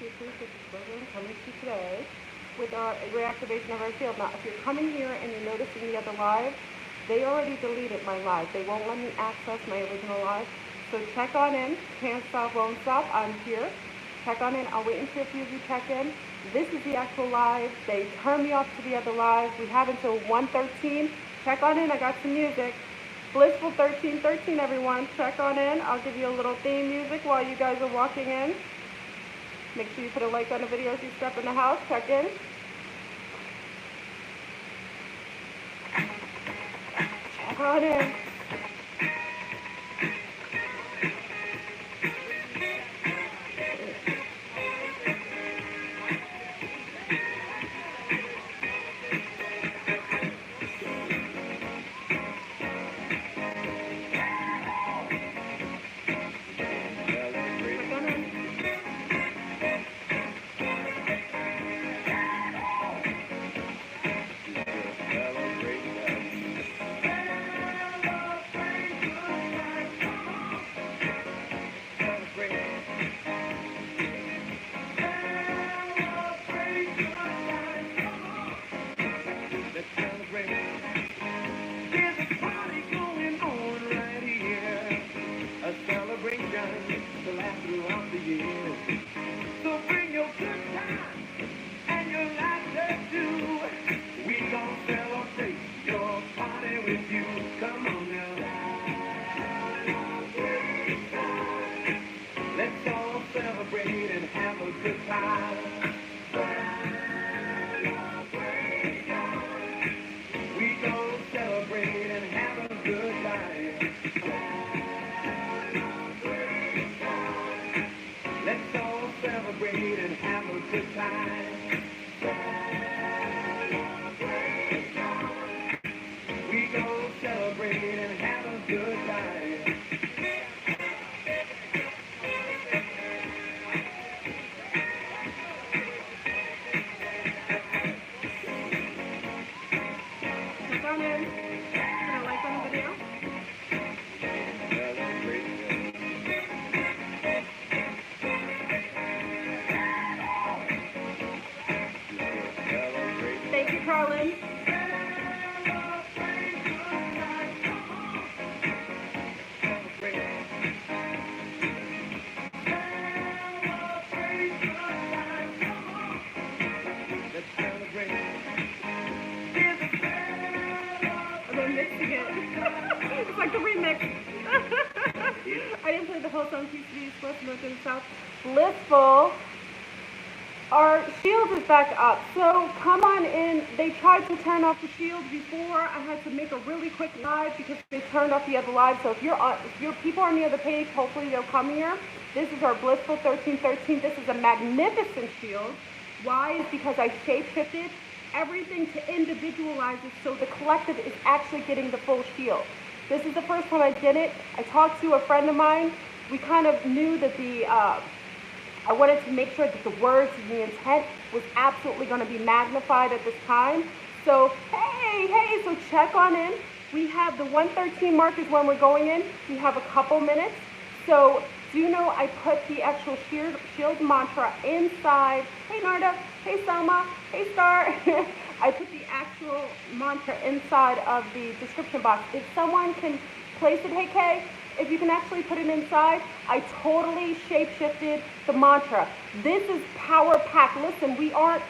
to program coming to you today with our reactivation of our shield. Now, if you're coming here and you're noticing the other live, they already deleted my live. They won't let me access my original live. So check on in. Can't stop, won't stop. I'm here. Check on in. I'll wait until a few of you check in. This is the actual live. They turned me off to the other live. We have until 1:13. Check on in. I got some music. Blissful 1313, everyone. Check on in. I'll give you a little theme music while you guys are walking in. Make sure you put a like on the video as you step in the house. Check in. Check on in. Blissful. Our shield is back up, so come on in. They tried to turn off the shield before. I had to make a really quick live because they turned off the other live. So if your people are near the page, hopefully they'll come here. This is our Blissful 1313. This is a magnificent shield. Why? Is because I shape-shifted everything to individualize it so the collective is actually getting the full shield. This is the first time I did it. I talked to a friend of mine. We kind of knew that I wanted to make sure that the words and the intent was absolutely going to be magnified at this time. So, hey, so check on in. We have the 113 mark is when we're going in. We have a couple minutes. So, do you know I put the actual shield mantra inside? Hey, Narda. Hey, Selma. Hey, Star. I put the actual mantra inside of the description box. If someone can place it, hey, Kay. If you can actually put it inside, I totally shape-shifted the mantra. This is power pack. Listen, we aren't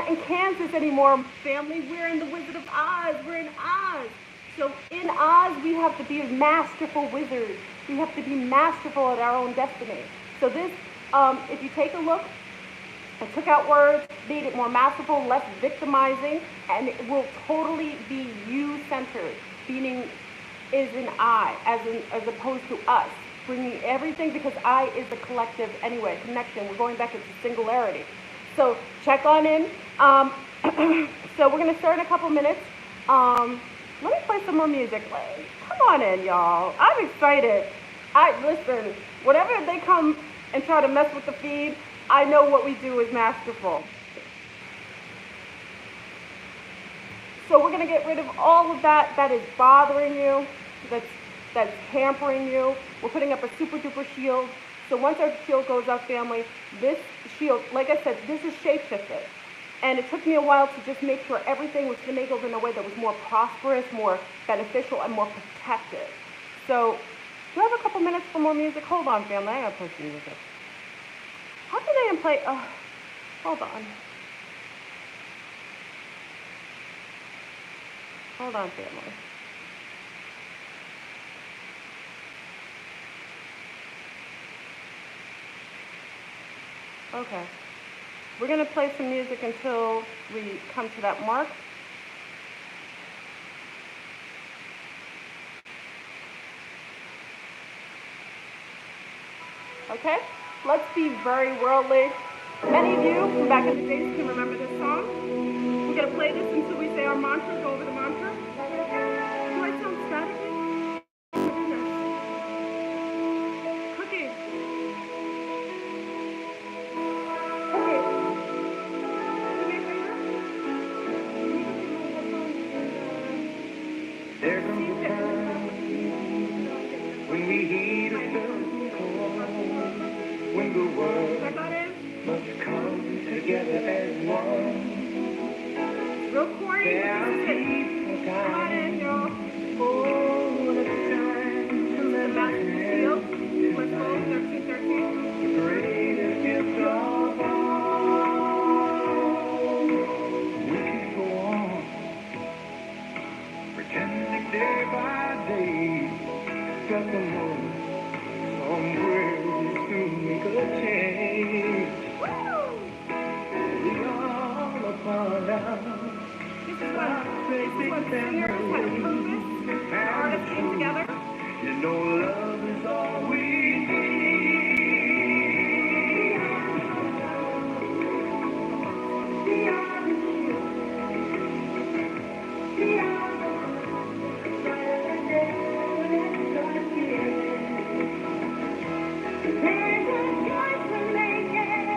in Kansas anymore, family. We're in the Wizard of Oz. We're in Oz. So in Oz, we have to be masterful wizards. We have to be masterful at our own destiny. So this, if you take a look, I took out words, made it more masterful, less victimizing, and it will totally be you-centered, meaning is an I, as opposed to us, bringing everything, because I is the collective anyway, connection. We're going back into singularity. So check on in. So we're going to start in a couple minutes. Let me play some more music. Come on in, y'all. I'm excited. Listen, whenever they come and try to mess with the feed, I know what we do is masterful. So we're going to get rid of all of that is bothering you, that's hampering you. We're putting up a super duper shield So once our shield goes up, family, this shield, like I said, this is shape-shifted. And it took me a while to just make sure everything was finagled in a way that was more prosperous, more beneficial, and more protective. So, do you have a couple minutes for more music? Hold on, family. I gotta play some music. How can I play? Hold on. Hold on, family. Okay. We're going to play some music until we come to that mark. Okay? Let's be very worldly. Many of you from back in the days can remember this song. We're going to play this until we say our mantra, go over the mantra. Do I sound staticky? Cookie. There comes a time when we heed a certain call, when the world must come together as one. Real corny. There are people dying, oh, what a time to live in. Blissful, 1313. The greatest gift of all. We can go on pretending day by day that the Lord somewhere is to make a change. We all a part of This is what singers have purpose. The artists came together. you know, love is all we need. We are the shield. We are the brighter day. There's a choice we're making.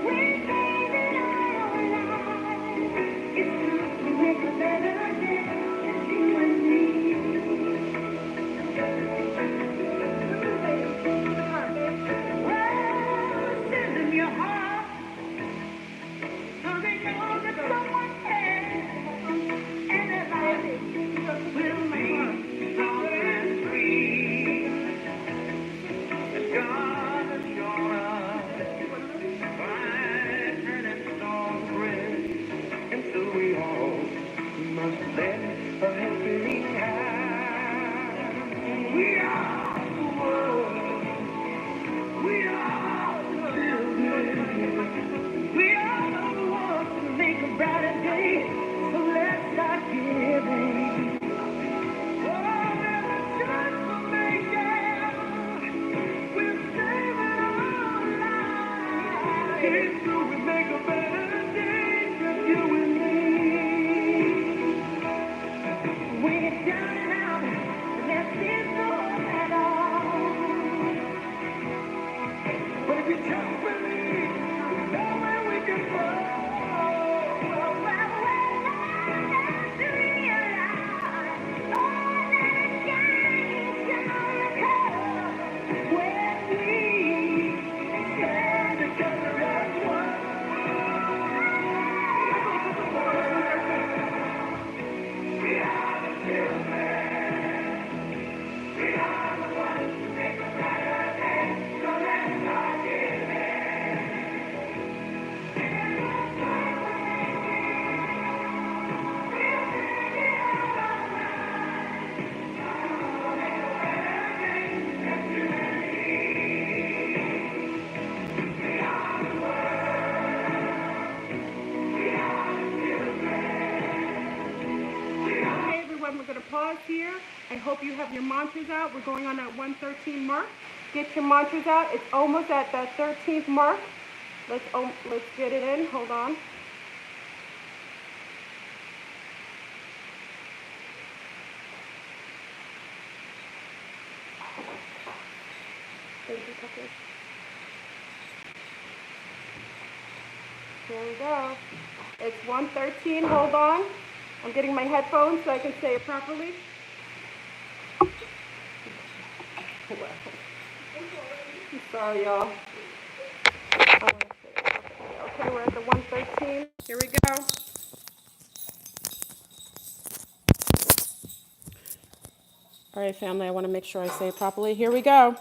We're saving our lives. It's true, we make a better day. Just you and me. Send them your heart, so they know that someone cares, and their life will be strong and free. As God has shown us, fine and strong friends, and so we all must lend a helping hand. We are the world. We are the children. We are the ones to make a brighter day. So let's start giving. Oh, there's a choice we're making. We're saving our lives. It's true, we make a better day. Just you and me. When it's down and out, there seems no hope at all. But if you just believe, you know where we can go. Well, we're learning to realize all that shines when we stand together as one. We are the children. We are the ones who make a better day. So let's start giving. Okay, everyone, we're going to pause here. I hope you have your mantras out. We're going on that 113 mark. Get your mantras out. It's almost at that 13th mark. Let's get it in. Hold on. Thank you, Tucker. Here we go. It's 113. Hold on. I'm getting my headphones so I can say it properly. Wow. I'm sorry, y'all. Okay, we're at the 113. Here we go. All right, family, I want to make sure I say it properly. Here we go.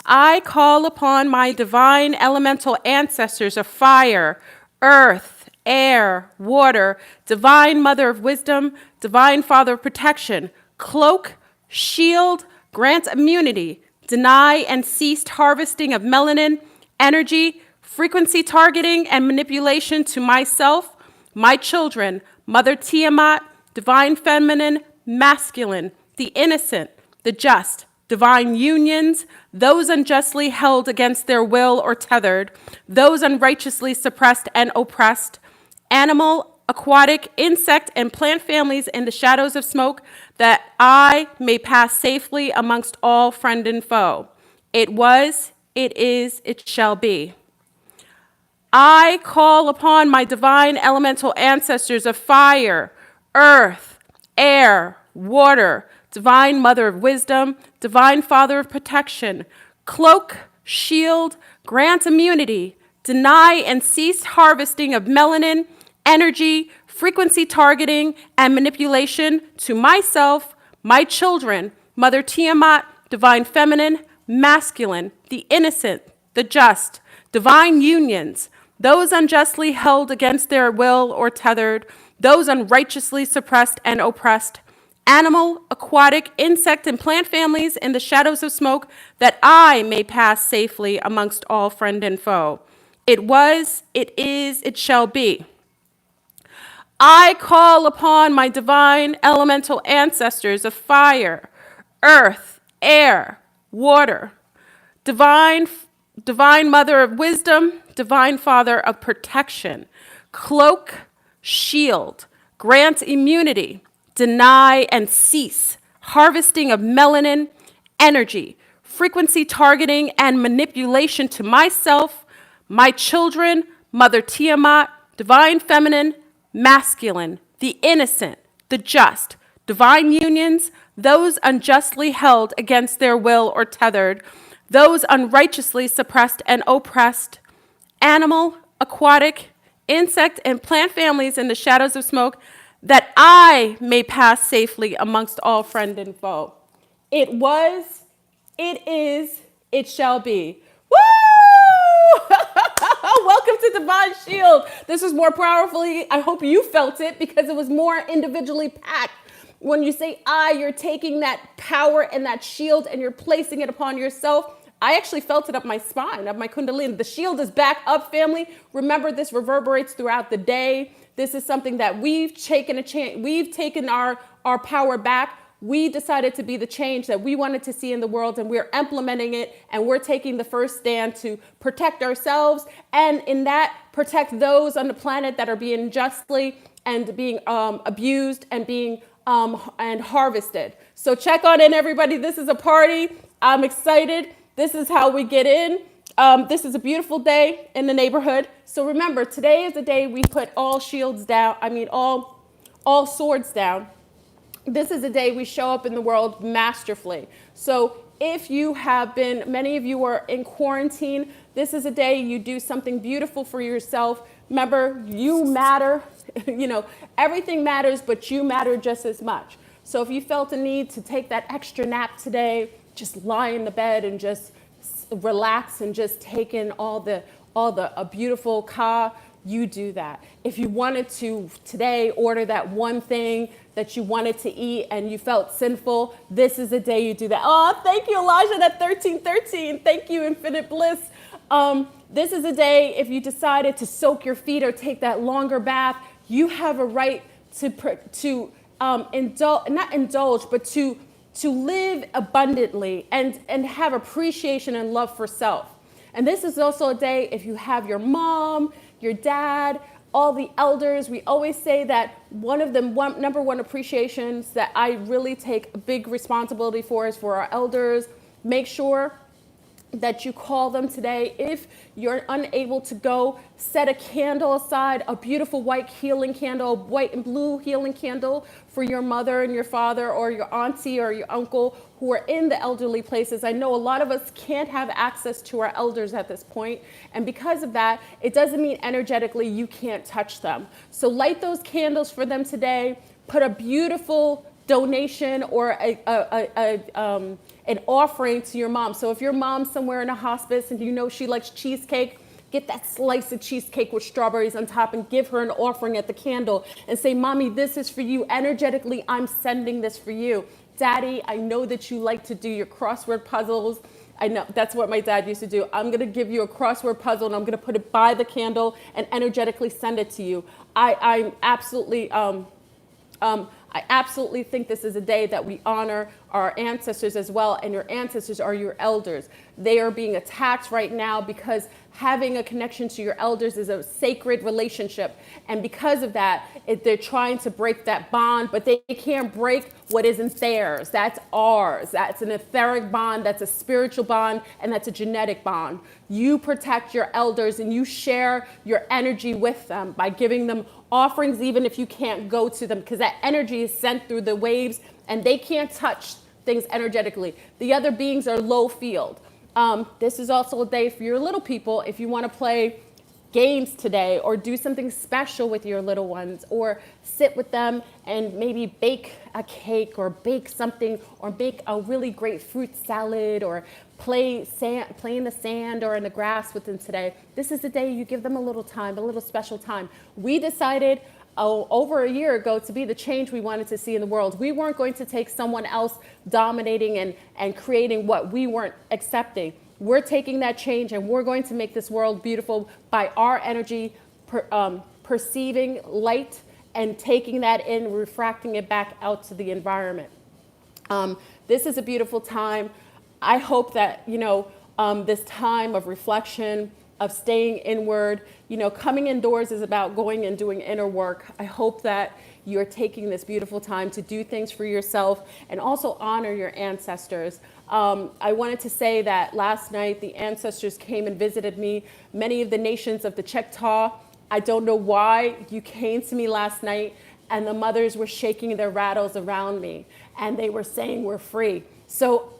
I call upon my divine elemental ancestors of fire, earth, air, water, divine mother of wisdom, divine father of protection, cloak, shield, grant immunity, deny and cease harvesting of melanin, energy, frequency targeting, and manipulation to myself, my children, Mother Tiamat, divine feminine, masculine, the innocent, the just, divine unions, those unjustly held against their will or tethered, those unrighteously suppressed and oppressed, animal, aquatic, insect, and plant families in the shadows of smoke, that I may pass safely amongst all friend and foe. It was, it is, it shall be. I call upon my divine elemental ancestors of fire, earth, air, water, divine mother of wisdom, divine father of protection, cloak, shield, grant immunity, deny and cease harvesting of melanin, energy, frequency targeting, and manipulation to myself, my children, Mother Tiamat, divine feminine, masculine, the innocent, the just, divine unions, those unjustly held against their will or tethered, those unrighteously suppressed and oppressed, animal, aquatic, insect, and plant families in the shadows of smoke, that I may pass safely amongst all friend and foe. It was, it is, it shall be. I call upon my divine elemental ancestors of fire, earth, air, water, divine mother of wisdom, divine father of protection, cloak, shield, grant immunity, deny and cease harvesting of melanin, energy, frequency targeting, and manipulation to myself, my children, Mother Tiamat, divine feminine, masculine, the innocent, the just, divine unions, those unjustly held against their will or tethered, those unrighteously suppressed and oppressed, animal, aquatic, insect, and plant families in the shadows of smoke, that I may pass safely amongst all friend and foe. It was, it is, it shall be. Woo! Welcome to Divine Shield. This was more powerfully, I hope you felt it, because it was more individually packed. When you say I, you're taking that power and that shield and you're placing it upon yourself. I actually felt it up my spine, up my kundalini. The shield is back up, family. Remember, this reverberates throughout the day. This is something that we've taken a chance. We've taken our power back. We decided to be the change that we wanted to see in the world, and we're implementing it, and we're taking the first stand to protect ourselves, and in that, protect those on the planet that are being unjustly and being abused and being and harvested. So check on in, everybody. This is a party. I'm excited. This is how we get in. This is a beautiful day in the neighborhood. So remember, today is the day we put all shields down. All swords down. This is a day we show up in the world masterfully. So if you have been, many of you are in quarantine, this is a day you do something beautiful for yourself. Remember, you matter. Everything matters, but you matter just as much. So if you felt a need to take that extra nap today, just lie in the bed and just relax and just take in all the beautiful ka, you do that. If you wanted to today order that one thing that you wanted to eat and you felt sinful, this is the day you do that. Oh, thank you, Elijah, that 1313. Thank you, Infinite Bliss. This is a day if you decided to soak your feet or take that longer bath, you have a right to live abundantly and have appreciation and love for self. And this is also a day if you have your mom, your dad, all the elders. We always say that one of the number one appreciations that I really take a big responsibility for is for our elders. Make sure that you call them today. If you're unable to go, set a candle aside, a beautiful white healing candle, white and blue healing candle for your mother and your father or your auntie or your uncle who are in the elderly places. I know a lot of us can't have access to our elders at this point, and because of that, it doesn't mean energetically you can't touch them. So light those candles for them today, put a beautiful donation or an offering to your mom. So if your mom's somewhere in a hospice and you know she likes cheesecake, get that slice of cheesecake with strawberries on top and give her an offering at the candle and say, Mommy, this is for you. Energetically, I'm sending this for you. Daddy, I know that you like to do your crossword puzzles. I know that's what my dad used to do. I'm going to give you a crossword puzzle and I'm going to put it by the candle and energetically send it to you. I absolutely think this is a day that we honor our ancestors as well, and your ancestors are your elders. They are being attacked right now because having a connection to your elders is a sacred relationship, and because of that, they're trying to break that bond, but they can't break what isn't theirs. That's ours. That's an etheric bond, that's a spiritual bond, and that's a genetic bond. You protect your elders and you share your energy with them by giving them offerings, even if you can't go to them, because that energy is sent through the waves and they can't touch things energetically. The other beings are low field. This is also a day for your little people if you want to play games today or do something special with your little ones or sit with them and maybe bake a cake or bake something or make a really great fruit salad or play in the sand or in the grass with them today. This is the day you give them a little time, a little special time. We decided over a year ago to be the change we wanted to see in the world. We weren't going to take someone else dominating and creating what we weren't accepting. We're taking that change and we're going to make this world beautiful by our energy, perceiving light and taking that in, refracting it back out to the environment. This is a beautiful time. I hope that, this time of reflection, of staying inward, coming indoors is about going and doing inner work. I hope that you're taking this beautiful time to do things for yourself and also honor your ancestors. I wanted to say that last night the ancestors came and visited me, many of the nations of the Choctaw. I don't know why you came to me last night and the mothers were shaking their rattles around me and they were saying we're free. So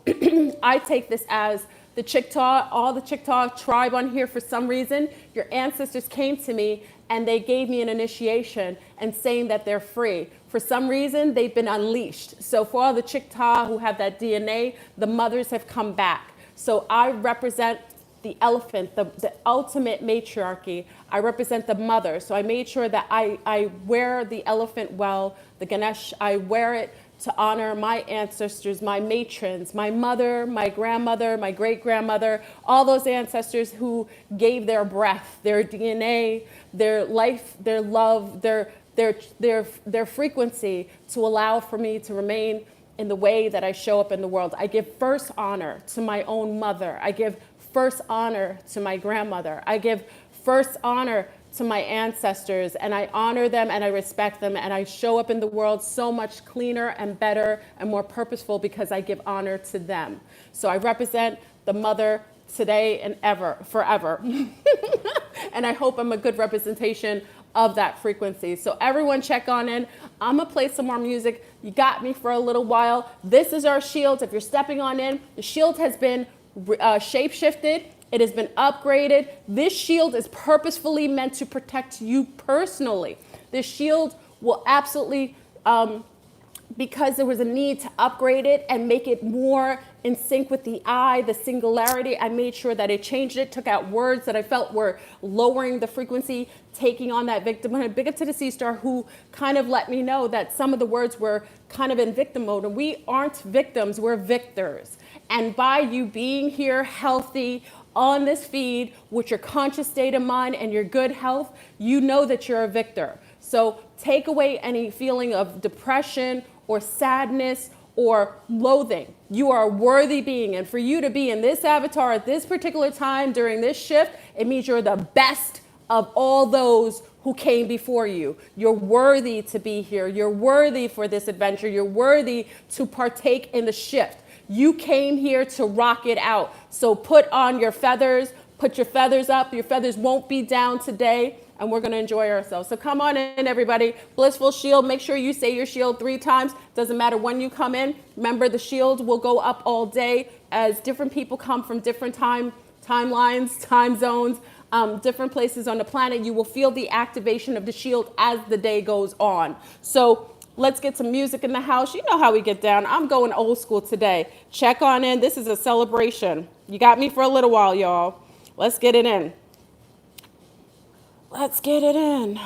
I take this as the Choctaw, all the Choctaw tribe on here, for some reason, your ancestors came to me and they gave me an initiation and saying that they're free. For some reason, they've been unleashed. So for all the Choctaw who have that DNA, the mothers have come back. So I represent the elephant, the ultimate matriarchy. I represent the mother. So I made sure that I wear the elephant well, the Ganesh, I wear it to honor my ancestors, my matrons, my mother, my grandmother, my great-grandmother, all those ancestors who gave their breath, their DNA, their life, their love, their frequency to allow for me to remain in the way that I show up in the world. I give first honor to my own mother. I give first honor to my grandmother. I give first honor to my ancestors, and I honor them and I respect them, and I show up in the world so much cleaner and better and more purposeful because I give honor to them. So I represent the mother today and forever. And I hope I'm a good representation of that frequency. So everyone check on in. I'm gonna play some more music. You got me for a little while. This is our shield. If you're stepping on in, the shield has been shape-shifted. It has been upgraded. This shield is purposefully meant to protect you personally. This shield will absolutely, because there was a need to upgrade it and make it more in sync with the I, the singularity, I made sure that it changed it, took out words that I felt were lowering the frequency, taking on that victimhood. Big up to the Sea Star who kind of let me know that some of the words were kind of in victim mode. And we aren't victims, we're victors. And by you being here healthy, on this feed with your conscious state of mind and your good health, you know that you're a victor. So take away any feeling of depression or sadness or loathing. You are a worthy being. And for you to be in this avatar at this particular time during this shift, it means you're the best of all those who came before you. You're worthy to be here. You're worthy for this adventure. You're worthy to partake in the shift. You came here to rock it out. So put on your feathers, put your feathers up. Your feathers won't be down today, and we're going to enjoy ourselves. So come on in, everybody. Blissful shield. Make sure you say your shield 3 times. Doesn't matter when you come in. Remember, the shield will go up all day as different people come from different timelines, time zones, different places on the planet. You will feel the activation of the shield as the day goes on. So let's get some music in the house. You know how we get down. I'm going old school today. Check on in. This is a celebration. You got me for a little while, y'all. Let's get it in. Let's get it in.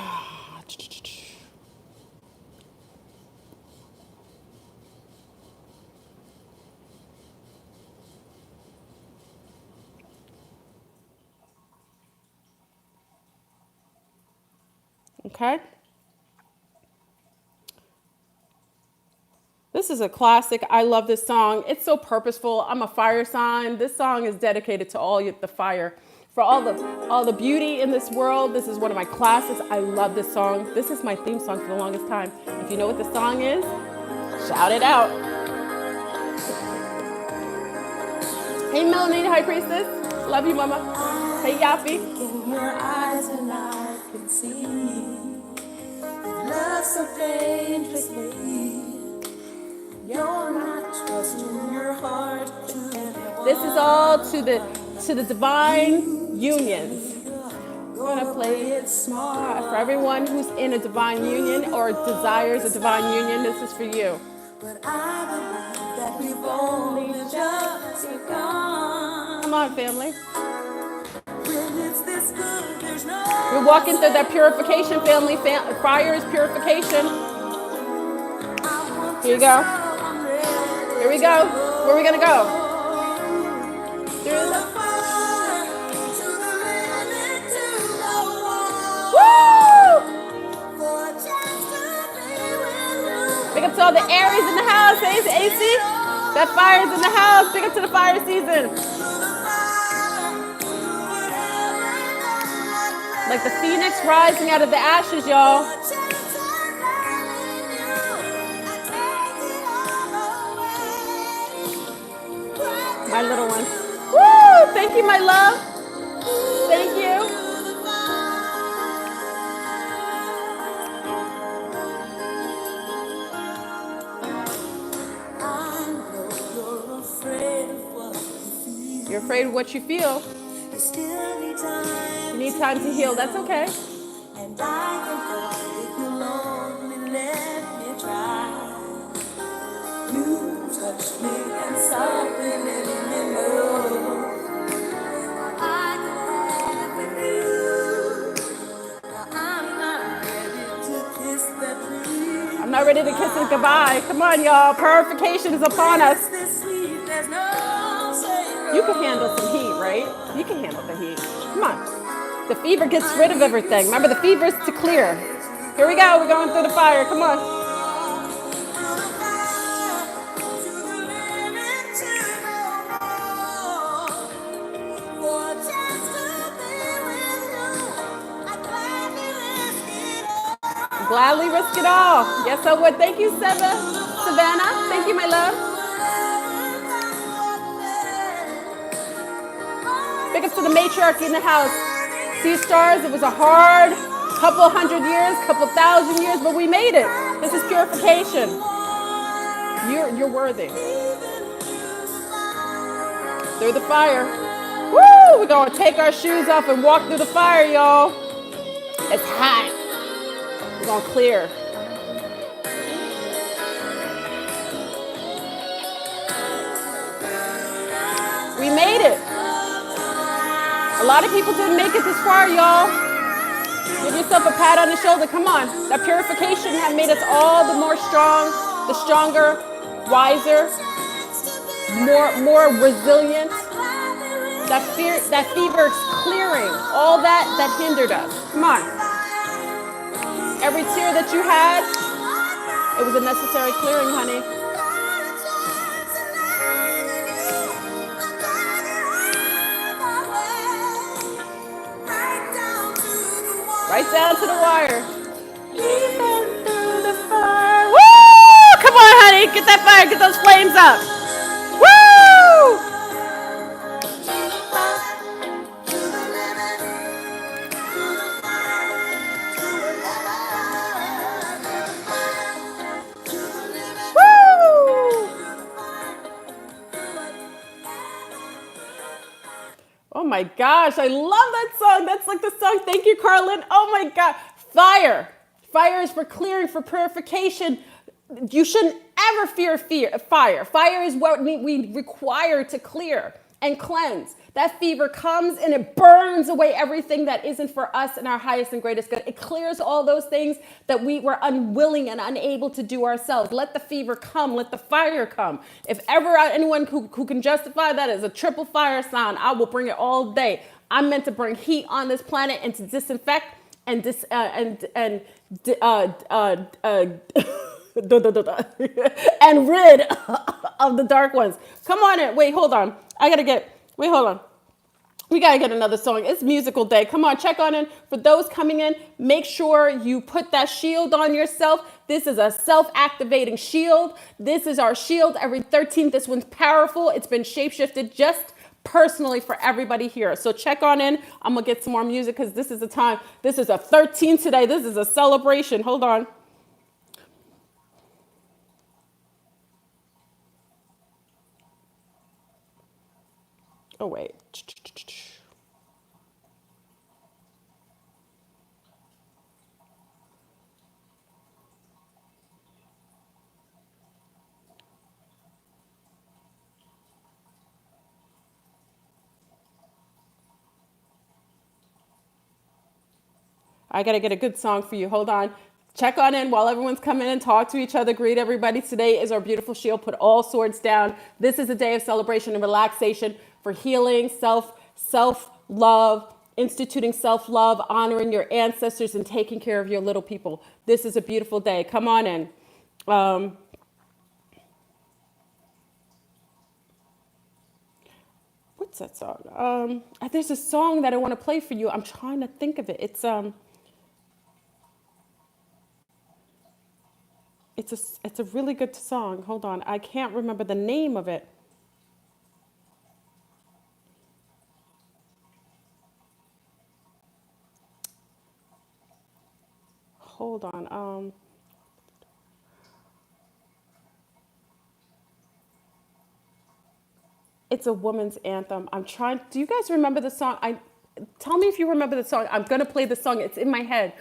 Okay. This is a classic. I love this song. It's so purposeful. I'm a fire sign. This song is dedicated to all the fire. For all the beauty in this world. This is one of my classics. I love this song. This is my theme song for the longest time. If you know what the song is, shout it out. Hey, Melanin, High Priestess. Love you, Mama. Hey, Yappy. In your eyes and I can see love so dangerously. You're not trusting your heart to anyone. This is all to the divine unions. We're gonna play it smart. For everyone who's in a divine union or desires a divine union, this is for you. But I believe that we've only just begun. Come on, family. When it's this good, there's no We're walking through that purification, family. Fire is purification. Here you go. Here we go. Where are we gonna go? Through the fire, to the limit, to the wall. Woo! For just to be with you. Big up to all the Aries in the house, AC. That fire's in the house. Big up to the fire season. Like the phoenix rising out of the ashes, y'all. My little one. Woo! Thank you, my love. Thank you. You're afraid of what you feel. You need time to heal. That's okay. And I can go if you'll only let me try. You touch me and something in me moves. I can have with you. Now I'm not ready to kiss that tree. I'm not ready to kiss it goodbye. Come on, y'all. Purification is upon us. You can handle some heat, right? You can handle the heat. Come on. The fever gets rid of everything. Remember, the fever is to clear. Here we go. We're going through the fire. Come on. Gladly risk it all. Yes, I would. Thank you, Savannah. Thank you, my love. Big up to the matriarchy in the house. See, stars, it was a hard couple hundred years, couple thousand years, but we made it. This is purification. You're worthy. Through the fire. Woo! We're going to take our shoes off and walk through the fire, y'all. It's hot. We're going to clear. We made it. A lot of people didn't make it this far, y'all. Give yourself a pat on the shoulder. Come on. That purification has made us all the more strong, the stronger, wiser, more resilient. That fever is clearing all that hindered us. Come on. Every tear that you had, it was a necessary clearing, honey. Right down to the wire. Even through the fire. Woo! Come on, honey. Get that fire. Get those flames up. Woo! Oh my gosh, I love that song. That's like the song. Thank you, Carlin. Oh my God. Fire. Fire is for clearing, for purification. You shouldn't ever fear fire. Fire is what we require to clear and cleanse. That fever comes and it burns away everything that isn't for us and our highest and greatest good. It clears all those things that we were unwilling and unable to do ourselves. Let the fever come. Let the fire come. If ever anyone who can justify that as a triple fire sign, I will bring it all day. I'm meant to bring heat on this planet and to disinfect and and rid of the dark ones. Come on in. Wait, hold on. Hold on. We got to get another song. It's musical day. Come on, check on in. For those coming in, make sure you put that shield on yourself. This is a self-activating shield. This is our shield every 13th. This one's powerful. It's been shapeshifted just personally for everybody here. So check on in. I'm going to get some more music because this is a time. This is a 13 today. This is a celebration. Hold on. Oh, wait. I got to get a good song for you. Hold on. Check on in while everyone's coming in. Talk to each other. Greet everybody. Today is our beautiful shield. Put all swords down. This is a day of celebration and relaxation for healing, self-love, instituting self-love, honoring your ancestors, and taking care of your little people. This is a beautiful day. Come on in. What's that song? There's a song that I want to play for you. I'm trying to think of it. It's a really good song. Hold on. I can't remember the name of it. Hold on. It's a woman's anthem. I'm trying. Do you guys remember the song? Tell me if you remember the song. I'm gonna play the song. It's in my head.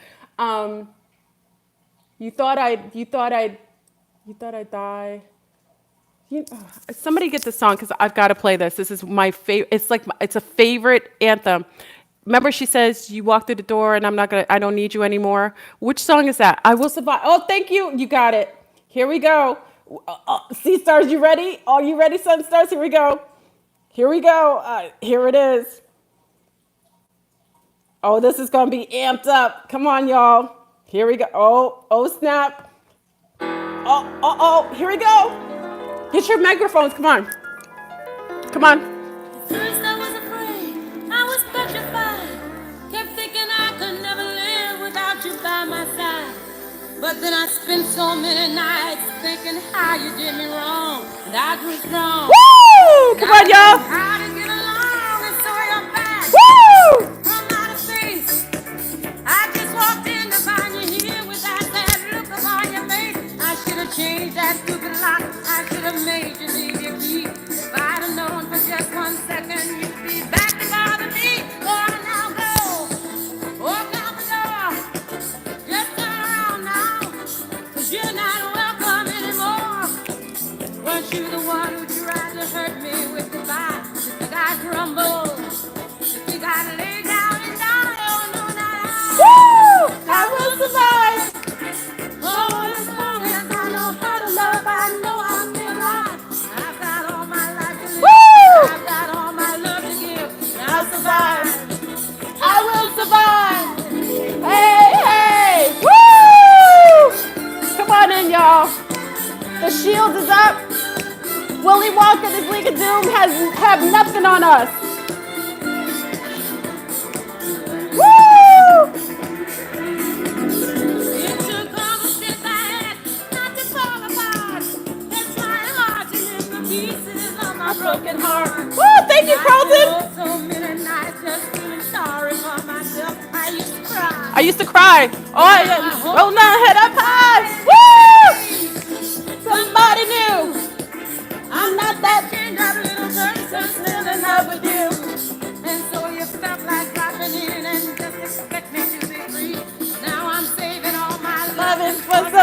You thought I'd die. Somebody get the song because I've got to play this. This is my favorite. It's a favorite anthem. Remember, she says, "You walk through the door, and I don't need you anymore." Which song is that? I will survive. Oh, thank you. You got it. Here we go. Sea stars, you ready? Are you ready, sun stars? Here we go. Here we go. Here it is. Oh, this is gonna be amped up. Come on, y'all. Here we go. Oh, snap. Oh, here we go. Get your microphones. Come on. Come on. At first I was afraid, I was petrified. Kept thinking I could never live without you by my side. But then I spent so many nights thinking how you did me wrong. And I grew strong. Woo! Come on, y'all. How to get along and so you're back. Woo! From outer space. I just walked in to find you here with that sad look upon your face. I should have changed that stupid lock. I should have made you leave your key. If I'd have known for just 1 second you'd be back to bother me. Oh, now go. Open out the door. Just turn around now. 'Cause you're not welcome anymore. Weren't you the one who tried to hurt me with goodbye? You think I crumble? You think I lay down and die? Oh, no, not I. Woo! I will survive. Oh, as long as I know how to love, I know I'll be alive. I've got all my life to live. Woo! I've got all my love to give. And I'll survive. I will survive. Hey. Woo! Come on in, y'all. The shield is up. Willy Wonka, the League of Doom have nothing on us. Woo! It took all the steps I had not to fall apart. It's my heart to live the pieces of my broken heart. Woo! Thank you, Carlton. I so many nights just feeling sorry for myself. I used to cry. I used to cry. Oh, roll my head up high. Woo! Somebody new. I'm not that kind of little person still in love with you. And so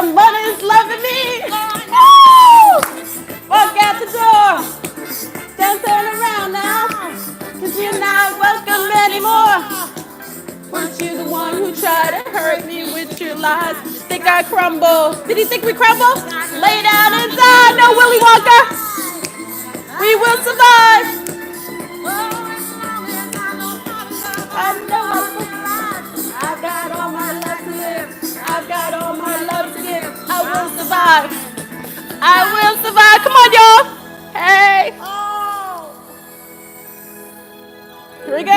Somebody's loving me. Woo! Walk out the door. Don't turn around now. Cause you're not welcome anymore. Weren't you the one who tried to hurt me with your lies? Think I crumble? Did he think we crumble? Lay down and die. No, Willy Wonka. We will survive. I know I've got all my love to live. I've got all my love to give. I will survive. I will survive. Come on, y'all. Hey. Here we go.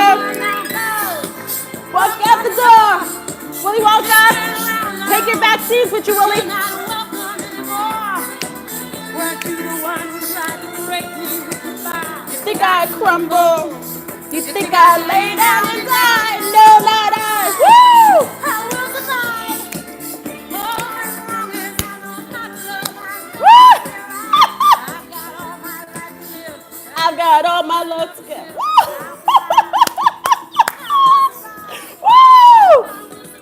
Walk out the door. Willy Wonka. Take your back seats with you, Willy. You think I crumble? You think I lay down and die? No, not I. Woo! Woo! I've got all my love to give. Woo!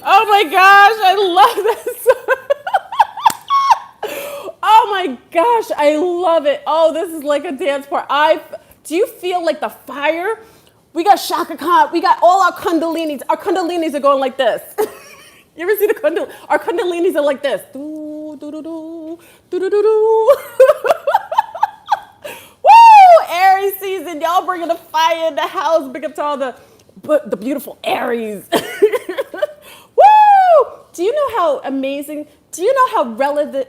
Oh my gosh, I love this. Oh my gosh, I love it. Oh, this is like a dance part. Do you feel like the fire? We got Shaka Khan. We got all our kundalinis. Our kundalinis are going like this. You ever see the kundalini? Our kundalinis are like this. Do, do, do, do, do, do, do, do. Woo! Aries season. Y'all bringing the fire in the house. Big up to all the beautiful Aries. Woo! Do you know how amazing, do you know how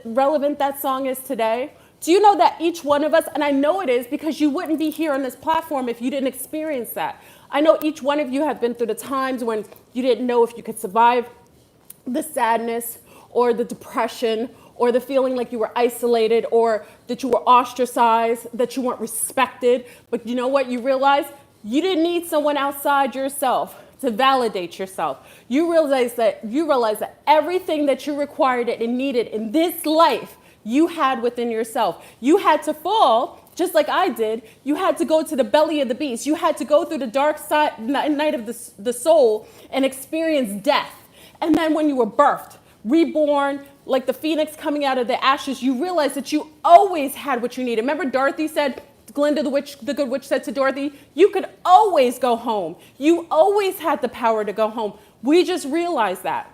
relevant that song is today? Do you know that each one of us, and I know it is because you wouldn't be here on this platform if you didn't experience that. I know each one of you have been through the times when you didn't know if you could survive the sadness or the depression or the feeling like you were isolated or that you were ostracized, that you weren't respected. But you know what? You realize you didn't need someone outside yourself to validate yourself. You realize that everything that you required and needed in this life, you had within yourself. You had to fall, just like I did. You had to go to the belly of the beast. You had to go through the dark side, night of the soul and experience death. And then when you were birthed, reborn, like the phoenix coming out of the ashes, you realize that you always had what you needed. Remember Dorothy said, Glinda the good witch said to Dorothy, you could always go home. You always had the power to go home. We just realized that.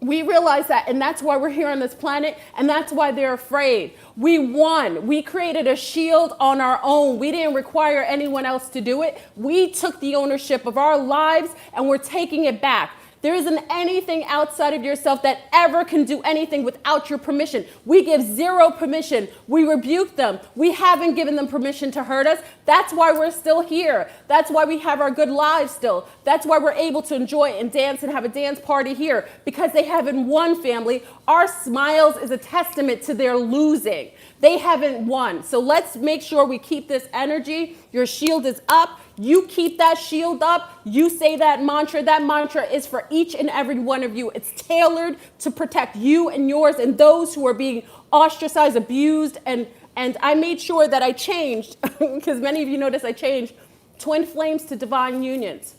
We realize that, and that's why we're here on this planet, and that's why they're afraid. We won. We created a shield on our own. We didn't require anyone else to do it. We took the ownership of our lives, and we're taking it back. There isn't anything outside of yourself that ever can do anything without your permission. We give zero permission. We rebuke them. We haven't given them permission to hurt us. That's why we're still here. That's why we have our good lives still. That's why we're able to enjoy and dance and have a dance party here, because they haven't won, family. Our smiles is a testament to their losing. They haven't won. So let's make sure we keep this energy. Your shield is up. You keep that shield up. You say that mantra. That mantra is for each and every one of you. It's tailored to protect you and yours and those who are being ostracized, abused. And I made sure that I changed, because many of you noticed I changed, twin flames to divine unions.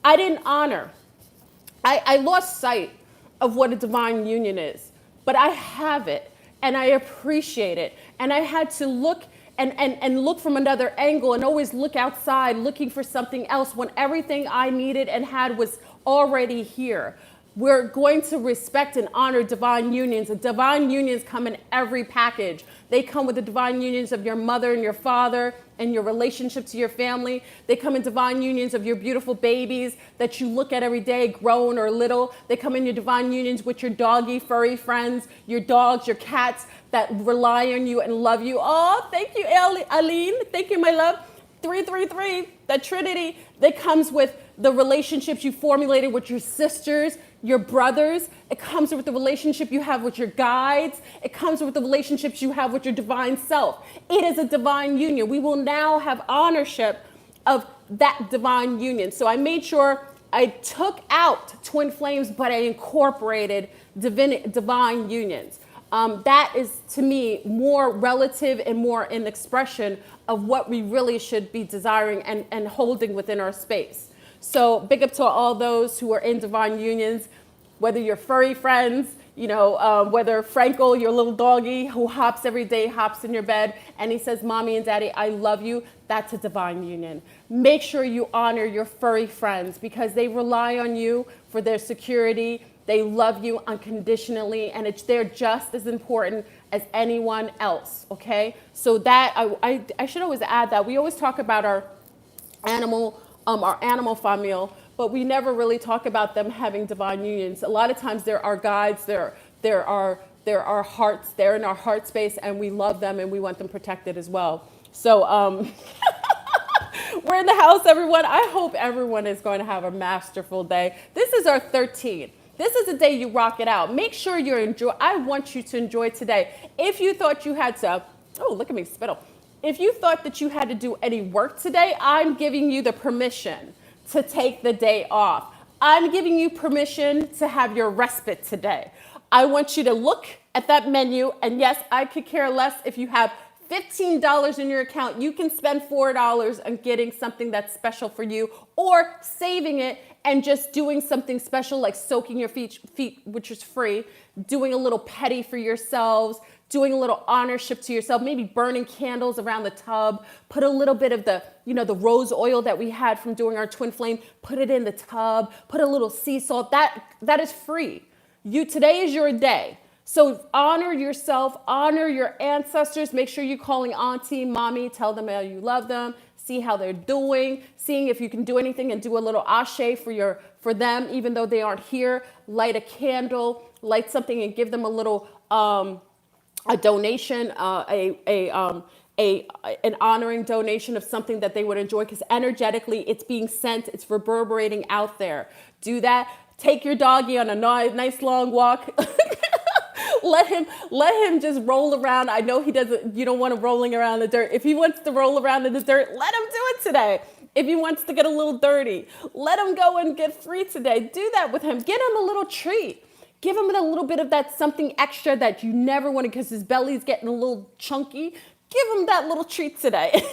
I didn't honor. I lost sight of what a divine union is, but I have it. And I appreciate it. And I had to look and look from another angle and always look outside looking for something else when everything I needed and had was already here. We're going to respect and honor divine unions. And divine unions come in every package. They come with the divine unions of your mother and your father and your relationship to your family. They come in divine unions of your beautiful babies that you look at every day, grown or little. They come in your divine unions with your doggy, furry friends, your dogs, your cats that rely on you and love you. Oh, thank you, Aline. Thank you, my love. 333, that Trinity that comes with the relationships you formulated with your sisters, your brothers. It comes with the relationship you have with your guides. It comes with the relationships you have with your divine self. It is a divine union. We will now have ownership of that divine union. So I made sure I took out twin flames, but I incorporated divine unions. That is, to me, more relative and more an expression of what we really should be desiring and holding within our space. So big up to all those who are in divine unions, whether you're furry friends, whether Frankel, your little doggy who hops every day, hops in your bed, and he says, Mommy and Daddy, I love you, that's a divine union. Make sure you honor your furry friends because they rely on you for their security. They love you unconditionally, and they're just as important as anyone else, okay? So that, I should always add that. We always talk about our animal famille, but we never really talk about them having divine unions. A lot of times they're our guides, they're our hearts, they're in our heart space, and we love them and we want them protected as well. So we're in the house, everyone. I hope everyone is going to have a masterful day. This is our 13th. This is the day you rock it out. Make sure you enjoy. I want you to enjoy today. If you thought you had to, oh, look at me spittle. If you thought that you had to do any work today, I'm giving you the permission to take the day off. I'm giving you permission to have your respite today. I want you to look at that menu, and yes, I could care less if you have $15 in your account. You can spend $4 on getting something that's special for you, or saving it and just doing something special like soaking your feet, which is free, doing a little petty for yourselves, doing a little honorship to yourself, maybe burning candles around the tub, put a little bit of the rose oil that we had from doing our twin flame, put it in the tub, put a little sea salt. That is free. Today is your day. So honor yourself, honor your ancestors. Make sure you're calling auntie, mommy, tell them how you love them, see how they're doing, seeing if you can do anything and do a little ashe for them, even though they aren't here. Light a candle, light something and give them a little, a donation, an honoring donation of something that they would enjoy, because energetically it's being sent, it's reverberating out there. Do that. Take your doggy on a nice long walk. Let him just roll around. I know you don't want him rolling around in the dirt. If he wants to roll around in the dirt, let him do it today. If he wants to get a little dirty, let him go and get free today. Do that with him. Get him a little treat. Give him a little bit of that something extra that you never wanted because his belly's getting a little chunky. Give him that little treat today.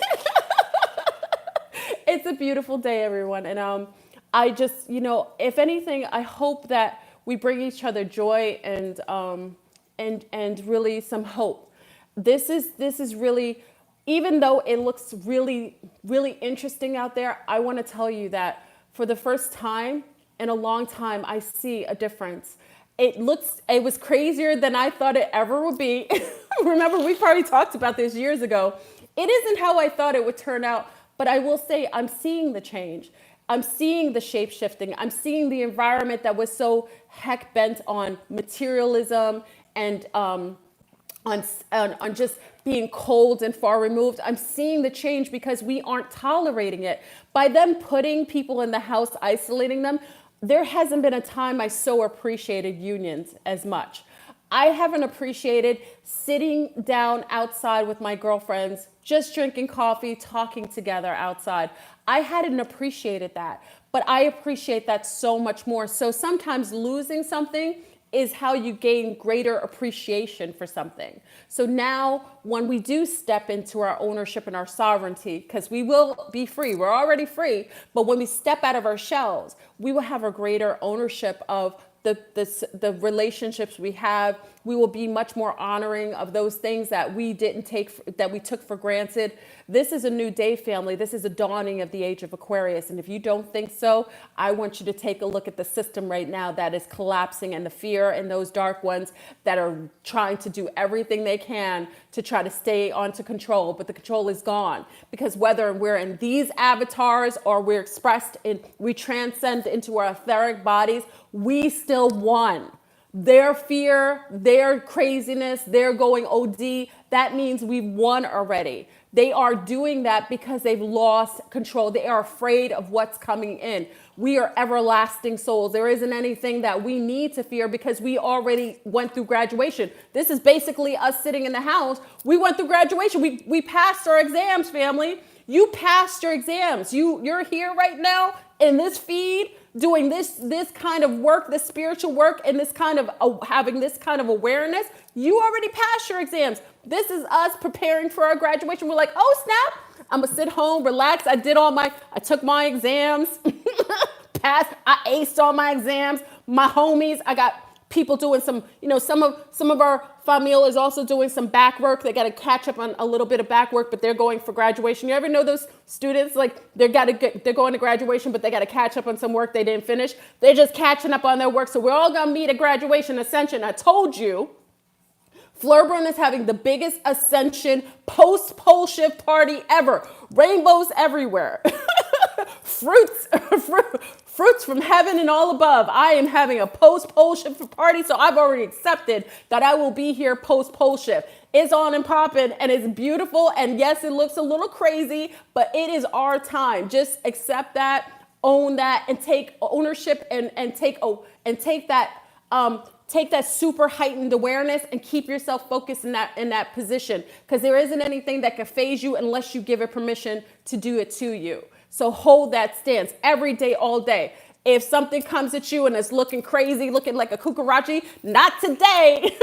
It's a beautiful day, everyone. And I just, if anything, I hope that we bring each other joy and really some hope. This is really, even though it looks really, really interesting out there, I want to tell you that for the first time in a long time, I see a difference. It was crazier than I thought it ever would be. Remember, we probably talked about this years ago. It isn't how I thought it would turn out, but I will say I'm seeing the change. I'm seeing the shape shifting. I'm seeing the environment that was so heck bent on materialism and on just being cold and far removed. I'm seeing the change because we aren't tolerating it. By them putting people in the house, isolating them, there hasn't been a time I so appreciated unions as much. I haven't appreciated sitting down outside with my girlfriends, just drinking coffee, talking together outside. I hadn't appreciated that, but I appreciate that so much more. So sometimes losing something is how you gain greater appreciation for something. So now when we do step into our ownership and our sovereignty, because we will be free, we're already free, but when we step out of our shells, we will have a greater ownership of the relationships we have. We will be much more honoring of those things that we took for granted. This is a new day, family. This is a dawning of the age of Aquarius. And if you don't think so, I want you to take a look at the system right now that is collapsing, and the fear and those dark ones that are trying to do everything they can to try to stay onto control, but the control is gone. Because whether we're in these avatars or we transcend into our etheric bodies, we still won. Their fear, their craziness, they're going OD. That means we've won already. They are doing that because they've lost control. They are afraid of what's coming in. We are everlasting souls. There isn't anything that we need to fear because we already went through graduation. This is basically us sitting in the house. We went through graduation. We passed our exams, family. You passed your exams. You're here right now in this feed doing this kind of work, this spiritual work, and this kind of having this kind of awareness. You already passed your exams. This is us preparing for our graduation. We're like, oh snap, I'm gonna sit home, relax. I took my exams, passed, I aced all my exams. My homies, I got people doing some, some of our famille is also doing some back work. They got to catch up on a little bit of back work, but they're going for graduation. You ever know those students, like they're going to graduation, but they got to catch up on some work they didn't finish. They're just catching up on their work. So we're all going to meet at graduation ascension. I told you, Flurburn is having the biggest ascension post-pole shift party ever. Rainbows everywhere. Fruits from heaven and all above. I am having a post-pole shift party, so I've already accepted that I will be here post-pole shift. It's on and popping, and it's beautiful, and yes, it looks a little crazy, but it is our time. Just accept that, own that, and take ownership, and take that super heightened awareness and keep yourself focused in that position, because there isn't anything that can phase you unless you give it permission to do it to you. So hold that stance every day, all day. If something comes at you and it's looking crazy, looking like a kukarachi, not today.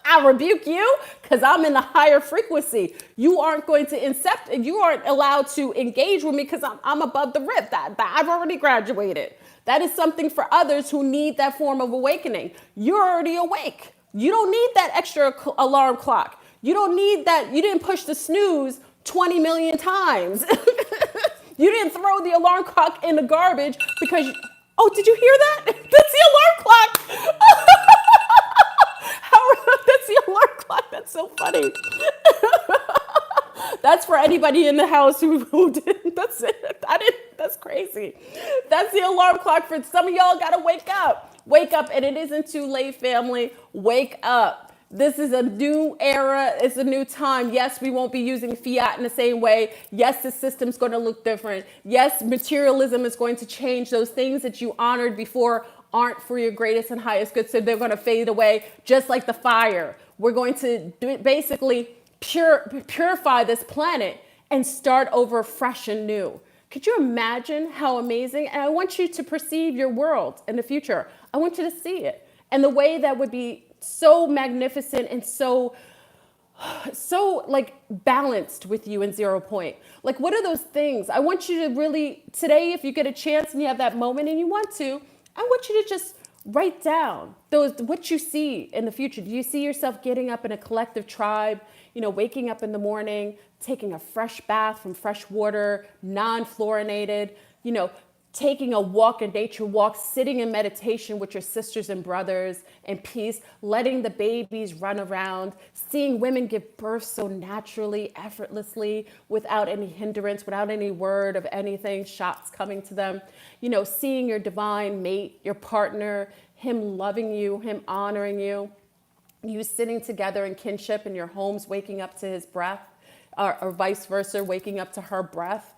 I rebuke you, because I'm in the higher frequency. You aren't going to accept, and you aren't allowed to engage with me, because I'm above the rift. I've already graduated. That is something for others who need that form of awakening. You're already awake. You don't need that extra alarm clock. You don't need that. You didn't push the snooze 20 million times. You didn't throw the alarm clock in the garbage because, oh, did you hear that? That's the alarm clock. That's the alarm clock. That's so funny. That's for anybody in the house who didn't. That's it. That's crazy. That's the alarm clock for some of y'all. Gotta wake up. Wake up, and it isn't too late, family. Wake up. This is a new era. It's a new time. Yes, we won't be using fiat in the same way. Yes, the system's going to look different. Yes, materialism is going to change. Those things that you honored before aren't for your greatest and highest good, so they're going to fade away, just like the fire. We're going to basically purify this planet and start over fresh and new. Could you imagine how amazing? And I want you to perceive your world in the future. I want you to see it. And the way that would be so magnificent and so like balanced with you in 0 point. Like, what are those things? I want you to really, today, if you get a chance and you have that moment and you want to, I want you to just write down what you see in the future. Do you see yourself getting up in a collective tribe, waking up in the morning, taking a fresh bath from fresh water, non-fluorinated, taking a walk, a nature walk, sitting in meditation with your sisters and brothers in peace, letting the babies run around, seeing women give birth so naturally, effortlessly, without any hindrance, without any word of anything, shots coming to them, seeing your divine mate, your partner, him loving you, him honoring you, you sitting together in kinship in your homes, waking up to his breath, or vice versa, waking up to her breath,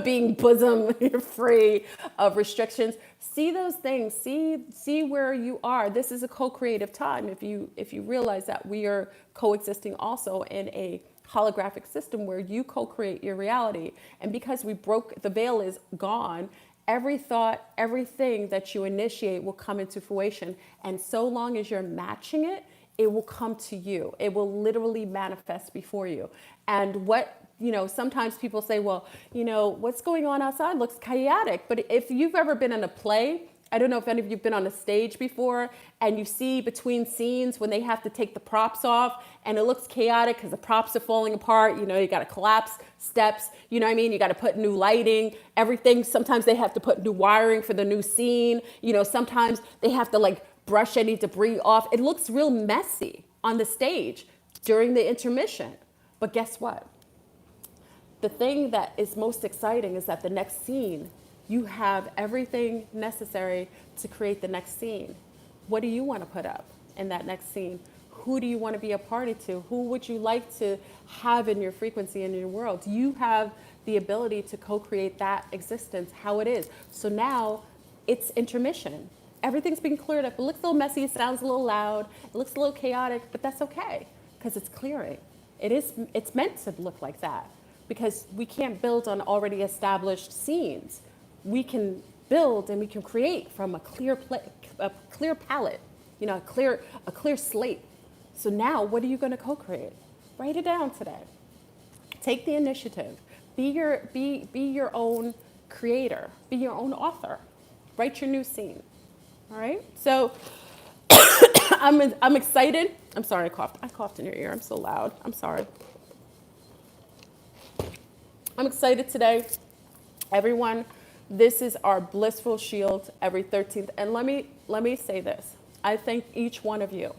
being bosom free of restrictions. See those things. See where you are. This is a co-creative time. If you realize that we are coexisting also in a holographic system where you co-create your reality. And because we broke, the veil is gone, every thought, everything that you initiate will come into fruition. And so long as you're matching it, it will come to you. It will literally manifest before you. And sometimes people say, well, what's going on outside looks chaotic. But if you've ever been in a play, I don't know if any of you have been on a stage before, and you see between scenes when they have to take the props off and it looks chaotic because the props are falling apart. You got to collapse steps. You know what I mean? You got to put new lighting, everything. Sometimes they have to put new wiring for the new scene. Sometimes they have to brush any debris off. It looks real messy on the stage during the intermission. But guess what? The thing that is most exciting is that the next scene, you have everything necessary to create the next scene. What do you want to put up in that next scene? Who do you want to be a party to? Who would you like to have in your frequency, in your world? You have the ability to co-create that existence, how it is. So now it's intermission. Everything's being cleared up. It looks a little messy, it sounds a little loud, it looks a little chaotic, but that's okay, because it's clearing. It's meant to look like that, because we can't build on already established scenes. We can build and we can create from a clear palette, a clear slate. So now, what are you going to co-create? Write it down today. Take the initiative. Be your own creator. Be your own author. Write your new scene. All right. So I'm excited. I'm sorry, I coughed. I coughed in your ear. I'm so loud. I'm sorry. I'm excited today. Everyone, this is our Blissful Shield every 13th. And let me say this. I thank each one of you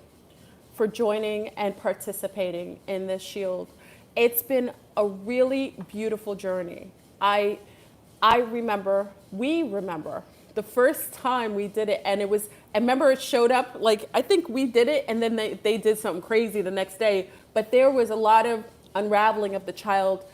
for joining and participating in this shield. It's been a really beautiful journey. We remember the first time we did it, and I remember it showed up, like, I think we did it, and then they did something crazy the next day, but there was a lot of unraveling of the child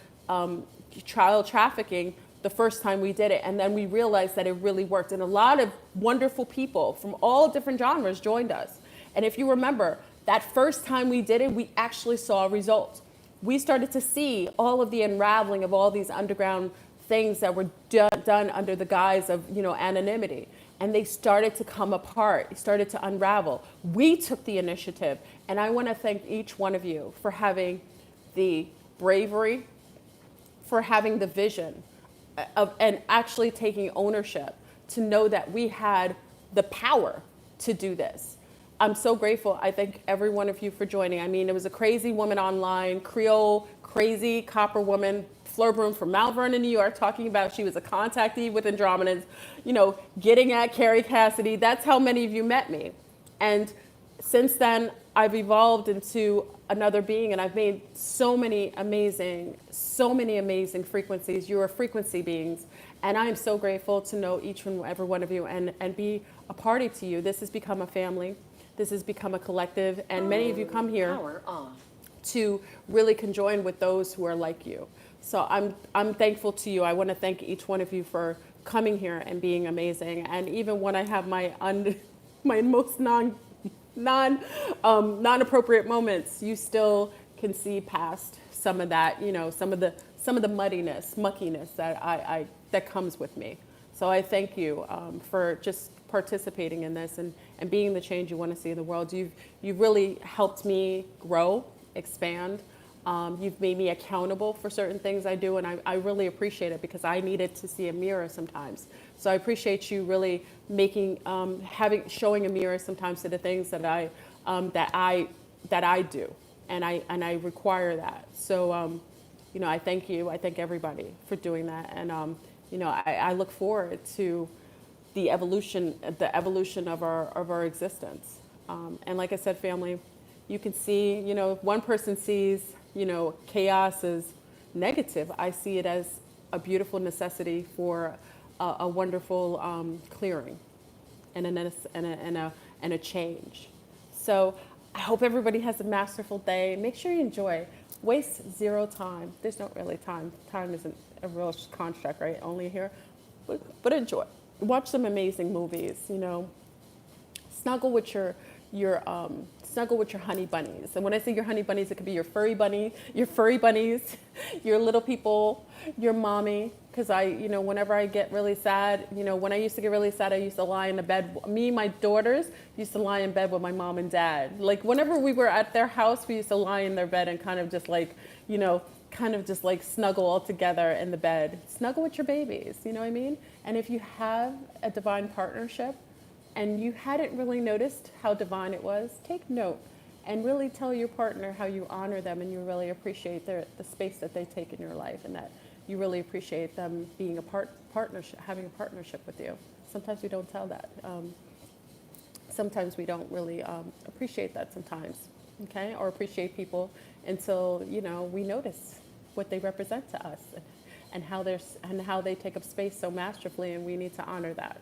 trafficking the first time we did it, and then we realized that it really worked, and a lot of wonderful people from all different genres joined us. And if you remember, that first time we did it, we actually saw results. We started to see all of the unraveling of all these underground things that were done under the guise of, anonymity. And they started to come apart, started to unravel. We took the initiative. And I want to thank each one of you for having the bravery, for having the vision, and actually taking ownership to know that we had the power to do this. I'm so grateful. I thank every one of you for joining. I mean, it was a crazy woman online, Creole, crazy copper woman, Fleur Broom from Mount Vernon, New York, talking about she was a contactee with Andromedans, getting at Carrie Cassidy. That's how many of you met me. And since then, I've evolved into another being, and I've made so many amazing frequencies. You are frequency beings. And I am so grateful to know each and every one of you and be a party to you. This has become a family. This has become a collective, and many of you come here to really conjoin with those who are like you. So I'm thankful to you. I want to thank each one of you for coming here and being amazing. And even when I have my most non-appropriate moments, you still can see past some of that, some of the muckiness that that comes with me. So I thank you for just participating in this and being the change you want to see in the world. You've really helped me grow, expand. You've made me accountable for certain things I do, and I really appreciate it because I needed to see a mirror sometimes. So I appreciate you really showing a mirror sometimes to the things that I do, and I require that. So I thank you. I thank everybody for doing that, and I look forward to the evolution of our existence. And like I said, family, you can see, if one person sees, chaos as negative, I see it as a beautiful necessity for a wonderful clearing and a change. So I hope everybody has a masterful day. Make sure you enjoy. Waste zero time. There's not really time. Time isn't a real construct, right? Only here. But enjoy. Watch some amazing movies, snuggle with your honey bunnies. And when I say your honey bunnies, it could be your furry bunnies, your little people, your mommy. Because whenever I get really sad, when I used to get really sad, I used to lie in the bed. Me and my daughters used to lie in bed with my mom and dad. Like whenever we were at their house, we used to lie in their bed and kind of just snuggle all together in the bed. Snuggle with your babies, you know what I mean? And if you have a divine partnership and you hadn't really noticed how divine it was, take note and really tell your partner how you honor them and you really appreciate the space that they take in your life and that you really appreciate them being partnership, having a partnership with you. Sometimes we don't tell that. Sometimes we don't really appreciate that sometimes, okay? Or appreciate people until, we notice what they represent to us and how they take up space so masterfully, and we need to honor that.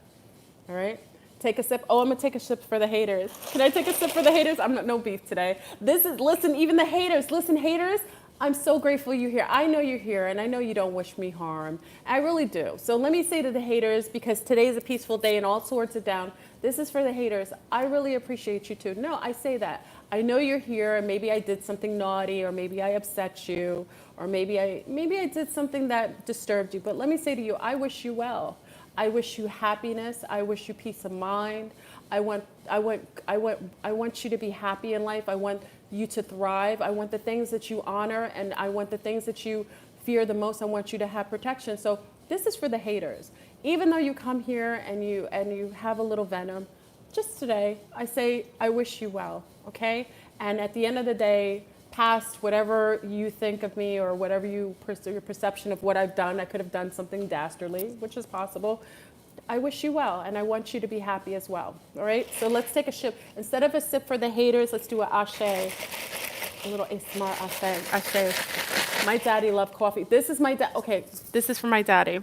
All right? Take a sip. Oh, I'm gonna take a sip for the haters. Can I take a sip for the haters? No beef today. Listen, even the haters. Listen, haters, I'm so grateful you're here. I know you're here, and I know you don't wish me harm. I really do. So let me say to the haters, because today's a peaceful day and all swords are down, this is for the haters. I really appreciate you too. No, I say that. I know you're here, and maybe I did something naughty, or maybe I upset you, or maybe I did something that disturbed you. But let me say to you, I wish you well. I wish you happiness. I wish you peace of mind. I want you to be happy in life. I want you to thrive. I want the things that you honor, and I want the things that you fear the most. I want you to have protection. So this is for the haters. Even though you come here and you have a little venom, just today, I say, I wish you well, okay? And at the end of the day, past whatever you think of me or whatever your perception of what I've done, I could have done something dastardly, which is possible. I wish you well, and I want you to be happy as well, all right? So let's take a sip. Instead of a sip for the haters, let's do an ashe, a little ASMR ashe. My daddy loved coffee. This is my dad. Okay, this is for my daddy.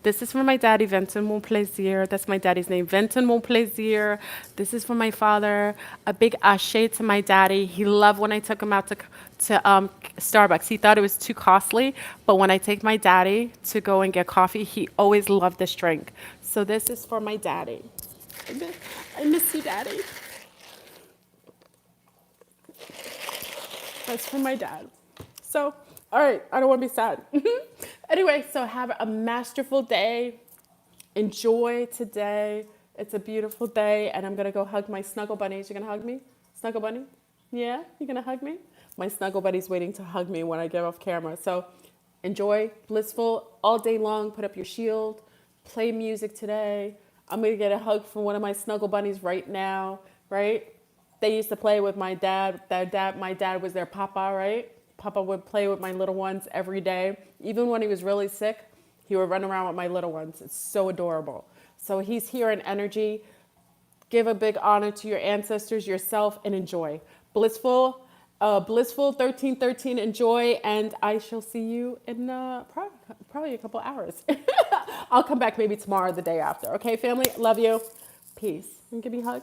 This is for my daddy, Vincent Mon Plaisir. That's my daddy's name, Vincent Mon Plaisir. This is for my father. A big ashe to my daddy. He loved when I took him out to Starbucks. He thought it was too costly, but when I take my daddy to go and get coffee, he always loved this drink. So this is for my daddy. I miss you, daddy. That's for my dad. So, all right, I don't want to be sad. Anyway, so have a masterful day. Enjoy today. It's a beautiful day, and I'm going to go hug my snuggle bunnies. You going to hug me? Snuggle bunny? Yeah? You going to hug me? My snuggle buddy's waiting to hug me when I get off camera. So enjoy Blissful all day long. Put up your shield. Play music today. I'm going to get a hug from one of my snuggle bunnies right now, right? They used to play with my dad. My dad was their papa, right? Papa would play with my little ones every day. Even when he was really sick, he would run around with my little ones. It's so adorable. So he's here in energy. Give a big honor to your ancestors, yourself, and enjoy. Blissful 1313, enjoy, and I shall see you in probably a couple hours. I'll come back maybe tomorrow or the day after. Okay, family? Love you. Peace. And give me a hug.